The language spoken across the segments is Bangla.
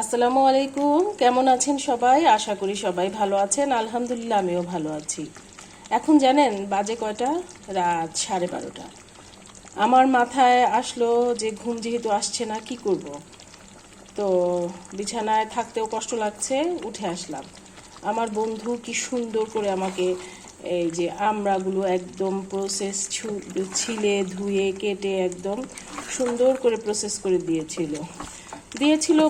আসসালামু আলাইকুম। কেমন আছেন সবাই? আশা করি সবাই ভালো আছেন। আলহামদুলিল্লাহ আমিও ভালো আছি। এখন জানেন বাজে কয়টা? রাত 12:30। আমার মাথায় আসলো যে ঘুম যেহেতু আসছে না, কি করব। তো বিছানায় থাকতেও কষ্ট লাগছে, উঠে আসলাম। আমার বন্ধু কি সুন্দর করে আমাকে এই যে আমড়াগুলো একদম ছিলে ধুয়ে কেটে একদম সুন্দর করে প্রসেস করে দিয়েছিল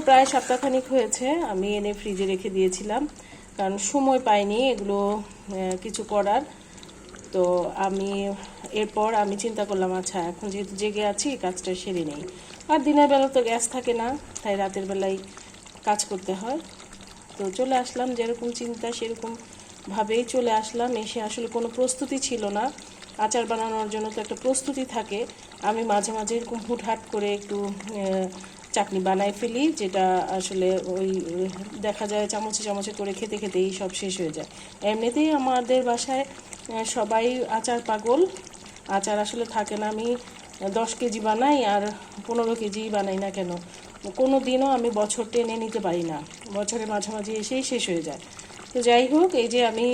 প্রায় সপ্তাহখানিক হয়েছে। আমি এনে ফ্রিজে রেখে দিয়েছিলাম, কারণ সময় পাইনি এগুলো কিছু করার। তো এরপর আমি চিন্তা করলাম, আচ্ছা এখন যেহেতু জেগে আছি কাজটা সেরে নেই। আর দিনের বেলা তো গ্যাস থাকে না, তাই রাতের বেলায় কাজ করতে হয়। তো চলে আসলাম, যেরকম চিন্তা সেরকম ভাবেই চলে আসলাম। এসে আসলে কোনো প্রস্তুতি ছিল না। আচার বানানোর জন্য তো একটা প্রস্তুতি থাকে। আমি মাঝে মাঝে এরকম হুটহাট করে একটু চাটনি বানাই ফেলি, যেটা আসলে ওই দেখা যায় চামচে চামচে করে খেতে খেতেই সব শেষ হয়ে যায়। এমনিতেই আমাদের বাসায় সবাই আচার পাগল। আচার আসলে থাকে না। আমি 10 কেজি বানাই আর 15 কেজি বানাই না কেন, কোনো দিনও আমি বছর টেনে নিতে পারি না। বছরের মাঝামাঝি এসেই শেষ হয়ে যায়। তো যাই হোক, এই যে আমি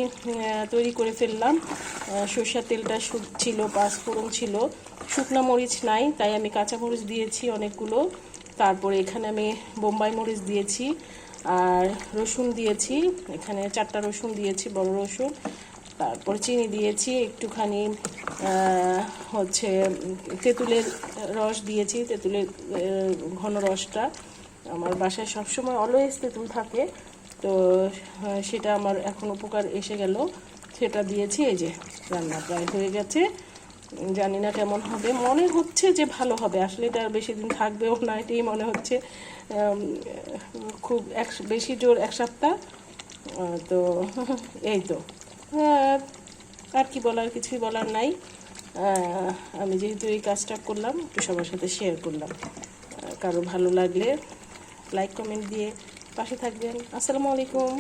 তৈরি করে ফেললাম। সরষের তেলটা ছিল, পাঁচফোড়ন ছিল, শুকনো মরিচ নাই, তাই আমি কাঁচা মরিচ দিয়েছি অনেকগুলো। তারপরে এখানে আমি বোম্বাই মরিচ দিয়েছি আর রসুন দিয়েছি। এখানে 4টা রসুন দিয়েছি, বড় রসুন। তারপর চিনি দিয়েছি একটুখানি, হচ্ছে তেঁতুলের রস দিয়েছি, তেঁতুলের ঘন রসটা। আমার বাসায় সবসময় অলওয়েজ তেঁতুল থাকে, তো সেটা আমার এখন উপকার এসে গেল। সেটা দিয়েছি। এই যে রান্না প্রায় হয়ে গেছে। জানি না কেমন হবে, মনে হচ্ছে যে ভালো হবে। আসলে এটা আর বেশি দিন থাকবেও না, এটাই মনে হচ্ছে। খুব বেশি জোর 1 সপ্তাহ। তো এই তো, আর কি বলার, কিছুই বলার নাই। আমি যেহেতু এই কাজটা করলাম, একটু সবার সাথে শেয়ার করলাম। কারো ভালো লাগলে লাইক কমেন্ট দিয়ে পাশে থাকবেন। আসসালামু আলাইকুম।